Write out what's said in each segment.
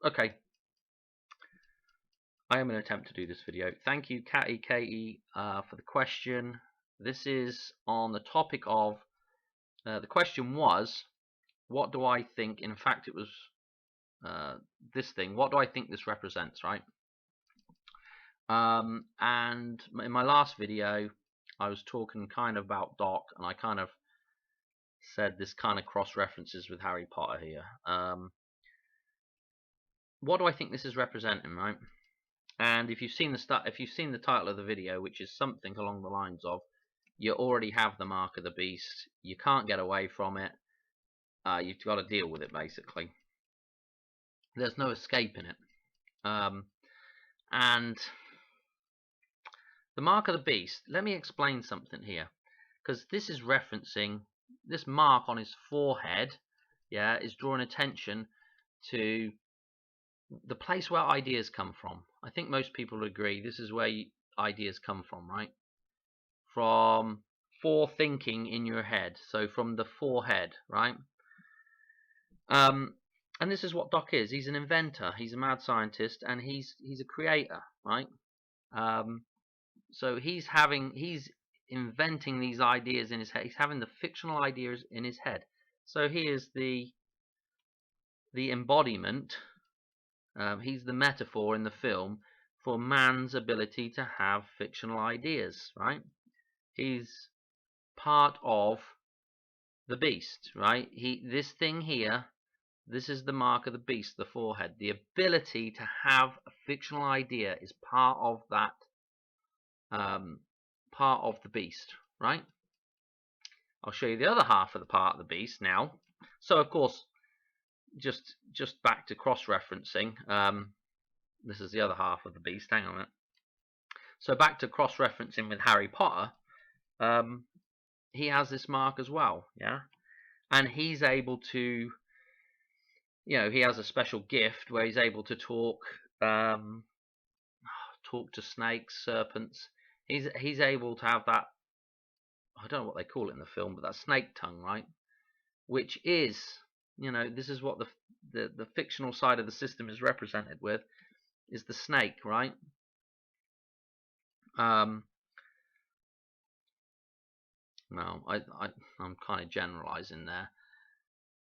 Okay, I am going to attempt to do this video. Thank you, Katie for the question. This is on the topic of, the question was, what do I think, in fact it was this thing, what do I think this represents, right? And in my last video, I was talking kind of about Doc, and I kind of said this kind of cross-references with Harry Potter here. What do I think this is representing, right? And if you've seen the title of the video, which is something along the lines of, you already have the mark of the beast, you can't get away from it, you've got to deal with it, basically. There's no escaping it. And the mark of the beast, let me explain something here, because this is referencing this mark on his forehead, yeah, is drawing attention to the place where ideas come from. I think most people agree this is where ideas come from, right? From forethinking in your head, so from the forehead, right? And this is what Doc is. He's an inventor, he's a mad scientist, and he's a creator, right? So he's inventing these ideas in his head. He's having the fictional ideas in his head. So he is the embodiment. He's the metaphor in the film for man's ability to have fictional ideas, right? He's part of the beast, right? This thing here, this is the mark of the beast, the forehead. The ability to have a fictional idea is part of that, part of the beast, right? I'll show you the other half of the part of the beast now. So of course, just back to cross-referencing. This is the other half of the beast. Hang on a minute. So back to cross-referencing with Harry Potter. He has this mark as well, yeah, and he's able to, he has a special gift where he's able to talk to snakes, serpents. He's able to have that, I don't know what they call it in the film, but that snake tongue, right? Which is, this is what the fictional side of the system is represented with, is the snake, right? No, I'm kind of generalizing there,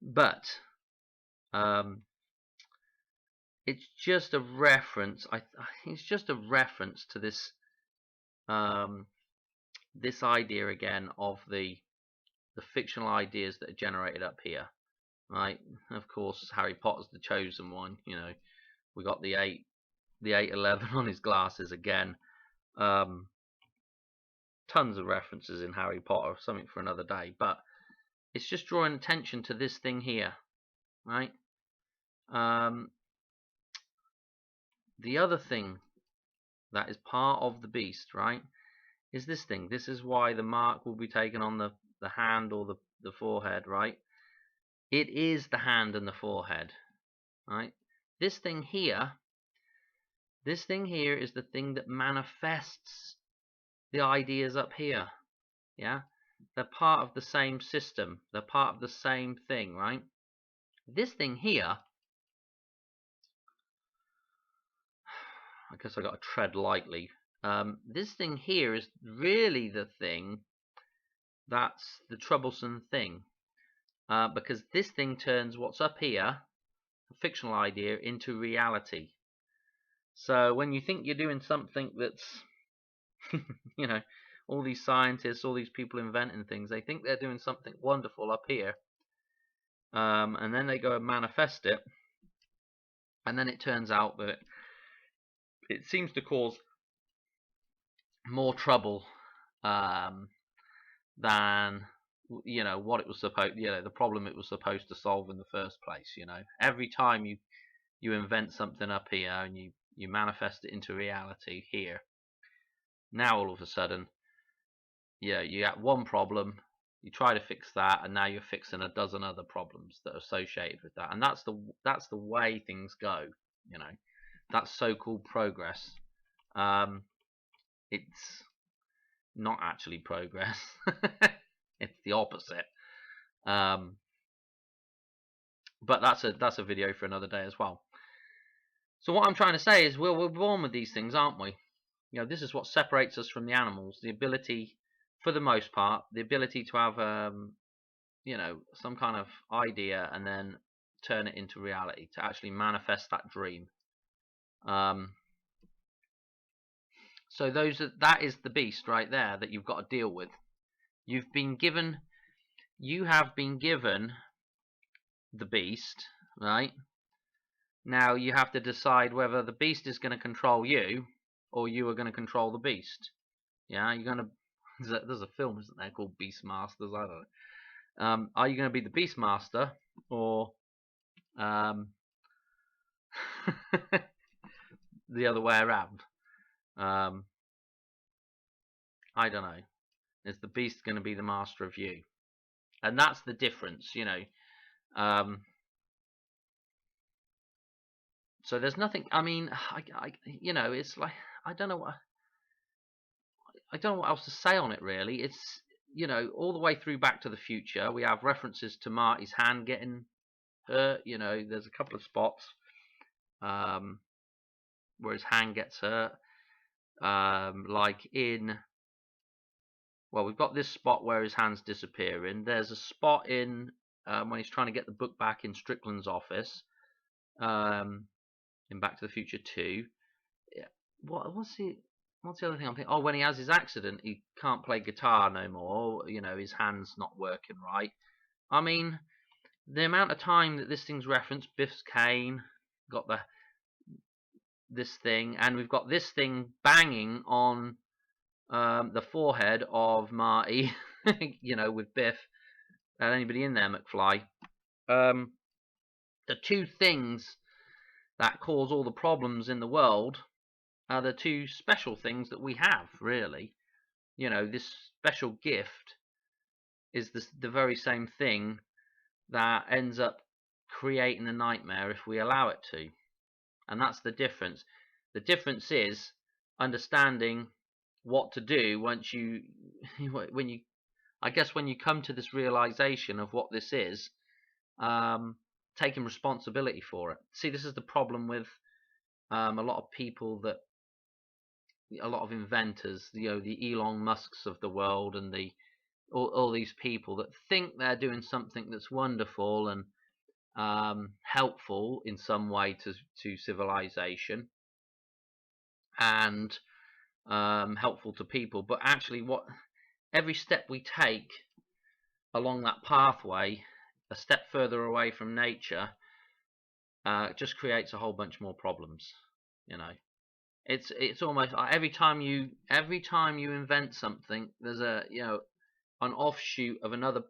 but it's just a reference. It's just a reference to this this idea again of the fictional ideas that are generated up here, right? Of course, Harry Potter's the chosen one. We got the 811 on his glasses again. Tons of references in Harry Potter, something for another day, but it's just drawing attention to this thing here, right? The other thing that is part of the beast, right, is this thing. This is why the mark will be taken on the hand or the forehead, right? It is the hand and the forehead, right? This thing here is the thing that manifests the ideas up here, yeah? They're part of the same system. They're part of the same thing, right? This thing here, I guess I got to tread lightly. This thing here is really the thing that's the troublesome thing, because this thing turns what's up here, a fictional idea, into reality. So when you think you're doing something that's, all these scientists, all these people inventing things, they think they're doing something wonderful up here, and then they go and manifest it, and then it turns out that it seems to cause more trouble than what it was supposed, the problem it was supposed to solve in the first place. Every time you invent something up here and you manifest it into reality here, now all of a sudden, you got one problem, you try to fix that, and now you're fixing a dozen other problems that are associated with that. And that's the way things go. That's so-called progress. It's not actually progress. It's the opposite. But that's a video for another day as well. So what I'm trying to say is we're born with these things, aren't we? You know, this is what separates us from the animals. The ability, for the most part, the ability to have, you know, some kind of idea and then turn it into reality, to actually manifest that dream. So that is the beast right there that you've got to deal with. You have been given the beast, right? Now you have to decide whether the beast is going to control you or you are going to control the beast. Yeah, you're going to. There's a film, isn't there, called Beastmasters? I don't know. Are you going to be the Beastmaster or the other way around? I don't know. Is the beast going to be the master of you? And that's the difference, you know. So there's nothing. I mean, you know, it's like I don't know what else to say on it really. It's, you know, all the way through Back to the Future, we have references to Marty's hand getting hurt. You know, there's a couple of spots where his hand gets hurt. Like in, well, we've got this spot where his hand's disappearing. There's a spot in when he's trying to get the book back in Strickland's office. In Back to the Future 2. Yeah. What's the other thing I'm thinking? Oh, when he has his accident, he can't play guitar no more. You know, his hand's not working right. I mean, the amount of time that this thing's referenced, Biscayne got this thing, and we've got this thing banging on the forehead of Marty. You know, with Biff and anybody in there, McFly. The two things that cause all the problems in the world are the two special things that we have, really. You know, this special gift is the very same thing that ends up creating a nightmare if we allow it to. And that's the difference. The difference is understanding what to do once when you come to this realization of what this is, taking responsibility for it. See, this is the problem with a lot of inventors, you know, the Elon Musks of the world, and all these people that think they're doing something that's wonderful and helpful in some way to civilization and helpful to people, but actually every step we take along that pathway, a step further away from nature, just creates a whole bunch more problems. You know, it's almost like every time you invent something, there's an offshoot of another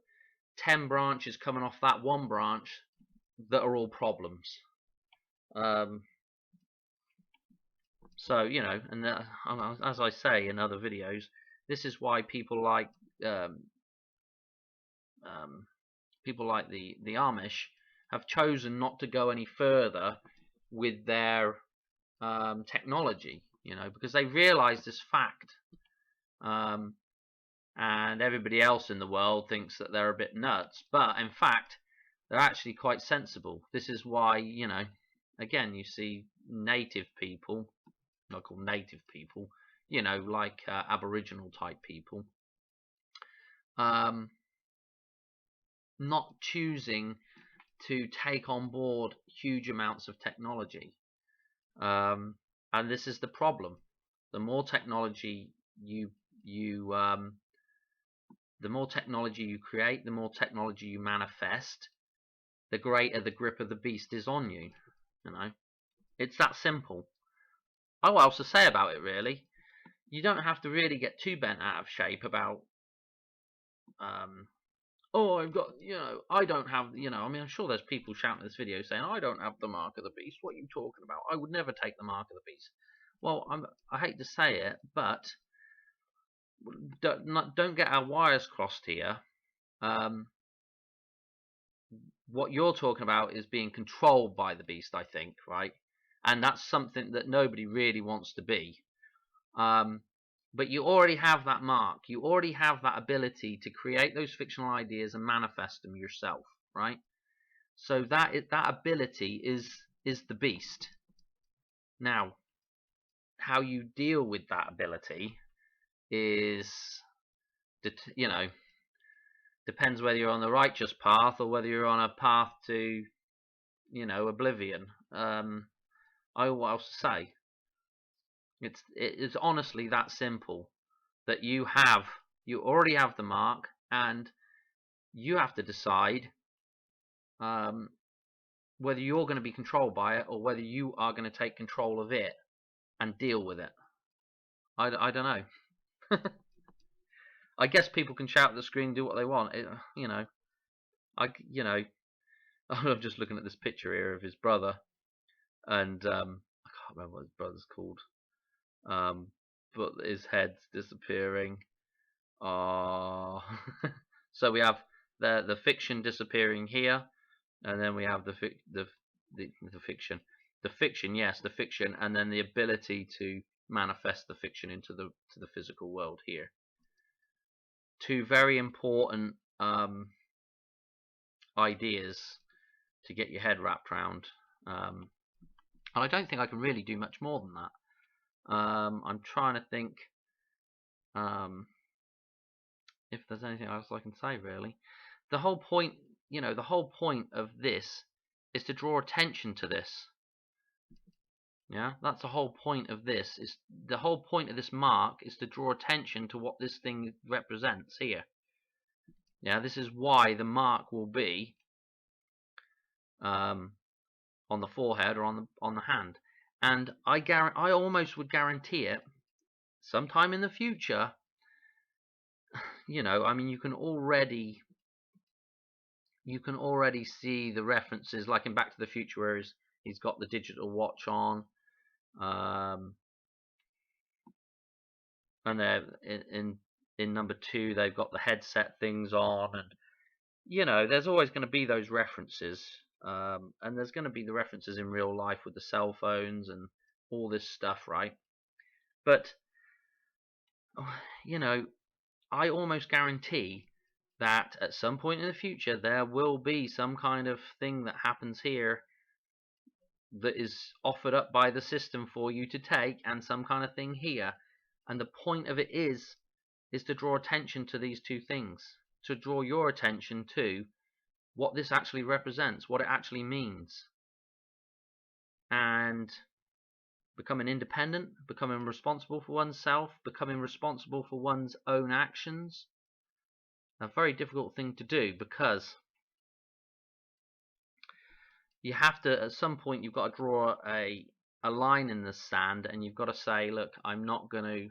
10 branches coming off that one branch that are all problems. So, you know, and as I say in other videos, this is why people like the Amish have chosen not to go any further with their technology, you know, because they realize this fact, and everybody else in the world thinks that they're a bit nuts, but in fact they're actually quite sensible. This is why, you know, again, you see native people, not called native people, you know, like Aboriginal type people, not choosing to take on board huge amounts of technology. And this is the problem. The more technology you create, the more technology you manifest, the greater the grip of the beast is on you. You know, it's that simple. Oh, what else to say about it, really? You don't have to really get too bent out of shape about oh, I've got, you know, I don't have, you know, I mean, I'm sure there's people shouting this video saying, I don't have the mark of the beast. What are you talking about? I would never take the mark of the beast. Well, I hate to say it, but don't get our wires crossed here. What you're talking about is being controlled by the beast, I think, right? And that's something that nobody really wants to be. But you already have that mark. You already have that ability to create those fictional ideas and manifest them yourself, right? So that ability is the beast. Now, how you deal with that ability is, you know, depends whether you're on the righteous path or whether you're on a path to, you know, oblivion. What else to say? It's honestly that simple. That you already have the mark, and you have to decide whether you're going to be controlled by it or whether you are going to take control of it and deal with it. I don't know. I guess people can shout at the screen, do what they want. You know, I'm just looking at this picture here of his brother, and I can't remember what his brother's called. But his head's disappearing. So we have the fiction disappearing here, and then we have the fiction. The fiction, yes, the fiction, and then the ability to manifest the fiction into the physical world here. Two very important ideas to get your head wrapped around. And I don't think I can really do much more than that. I'm trying to think if there's anything else I can say, really. The whole point, the whole point of this is to draw attention to this. Yeah, that's the whole point of this. Is the whole point of this mark is to draw attention to what this thing represents here. Yeah, this is why the mark will be on the forehead or on the hand. And I almost would guarantee it. Sometime in the future, I mean, you can already see the references, like in Back to the Future, where he's got the digital watch on, and in number 2 they've got the headset things on, and there's always going to be those references, and there's going to be the references in real life with the cell phones and all this stuff, right? But I almost guarantee that at some point in the future there will be some kind of thing that happens here that is offered up by the system for you to take, and some kind of thing here. And the point of it is to draw attention to these two things, to draw your attention to what this actually represents, what it actually means, and becoming independent, becoming responsible for oneself, becoming responsible for one's own actions. A very difficult thing to do, because you have to, at some point, you've got to draw a line in the sand, and you've got to say, look, I'm not going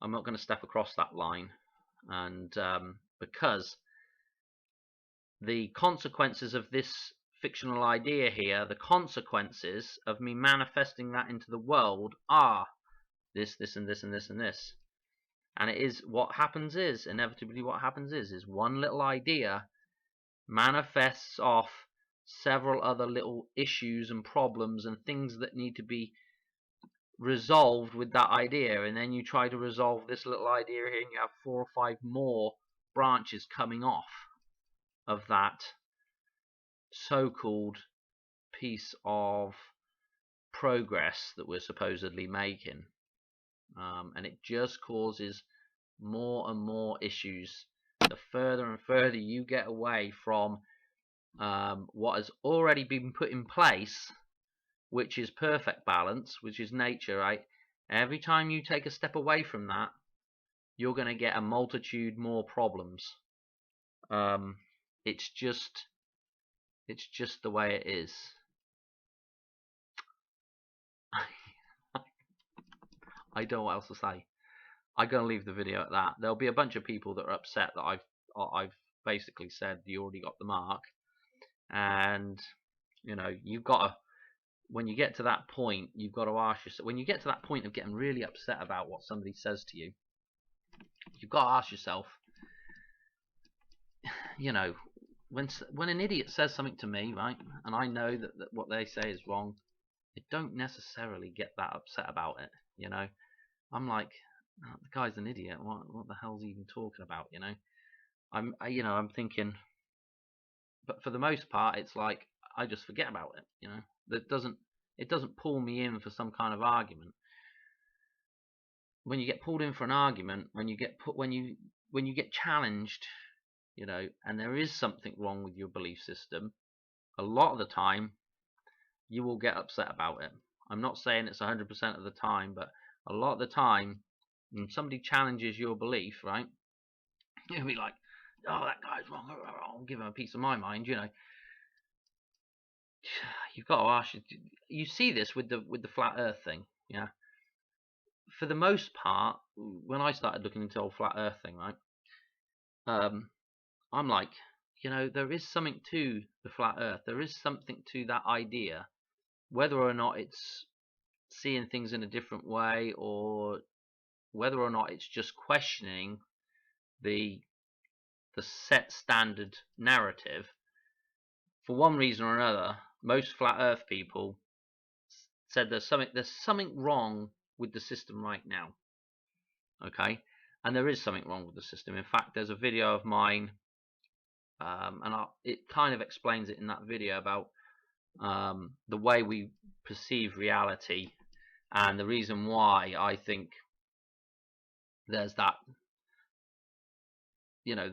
to step across that line, and because the consequences of this fictional idea here, the consequences of me manifesting that into the world are this, this, and this, and this, and this. And it is inevitably what happens is one little idea manifests off several other little issues and problems and things that need to be resolved with that idea, and then you try to resolve this little idea here, and you have 4 or 5 more branches coming off of that so-called piece of progress that we're supposedly making, and it just causes more and more issues the further and further you get away from what has already been put in place, which is perfect balance, which is nature, right? Every time you take a step away from that, you're going to get a multitude more problems. It's just the way it is. I don't know what else to say. I'm going to leave the video at that. There'll be a bunch of people that are upset that I've basically said you already got the mark, and you've got to, when you get to that point, you've got to ask yourself, when you get to that point of getting really upset about what somebody says to you, you've got to ask yourself, when an idiot says something to me, right, and I know that what they say is wrong, I don't necessarily get that upset about it. I'm like, oh, the guy's an idiot. What the hell's he even talking about? I'm thinking, but for the most part, it's like I just forget about it. That It doesn't pull me in for some kind of argument. When you get pulled in for an argument, when you get challenged, you know, and there is something wrong with your belief system, a lot of the time you will get upset about it. I'm not saying it's 100% of the time, but a lot of the time when somebody challenges your belief, right, you'll be like, oh, that guy's wrong, I'll give him a piece of my mind, you know. You've got to ask, you see this with the flat earth thing, yeah. For the most part, when I started looking into the whole flat earth thing, right, I'm like, you know, there is something to the flat earth. There is something to that idea, whether or not it's seeing things in a different way, or whether or not it's just questioning the set standard narrative. For one reason or another, most flat earth people said there's something wrong with the system right now. Okay, and there is something wrong with the system. In fact, there's a video of mine, and it kind of explains it in that video about the way we perceive reality, and the reason why I think there's that, you know,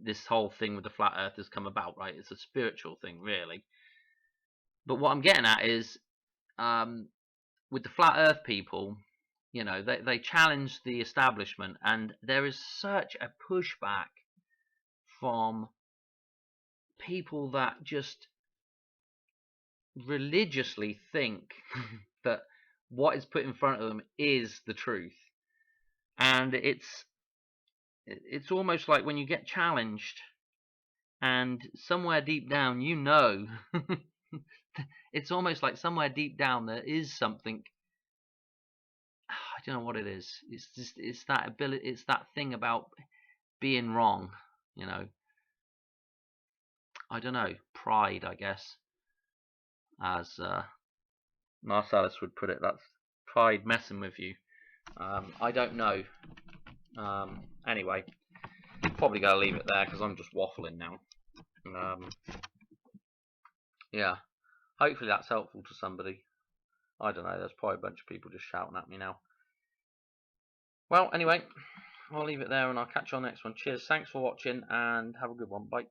this whole thing with the flat earth has come about, right? It's a spiritual thing, really. But what I'm getting at is, with the flat earth people, you know, they challenge the establishment, and there is such a pushback from people that just religiously think that what is put in front of them is the truth. And it's almost like when you get challenged and somewhere deep down, you know, it's almost like somewhere deep down there is something, I don't know what it is. It's that ability, it's that thing about being wrong, you know. I don't know, pride, I guess, as Marcellus would put it. That's pride messing with you. I don't know. Anyway, probably gotta leave it there because I'm just waffling now. Yeah, hopefully that's helpful to somebody. I don't know, there's probably a bunch of people just shouting at me now. Well, anyway, I'll leave it there and I'll catch you on the next one. Cheers, thanks for watching, and have a good one. Bye.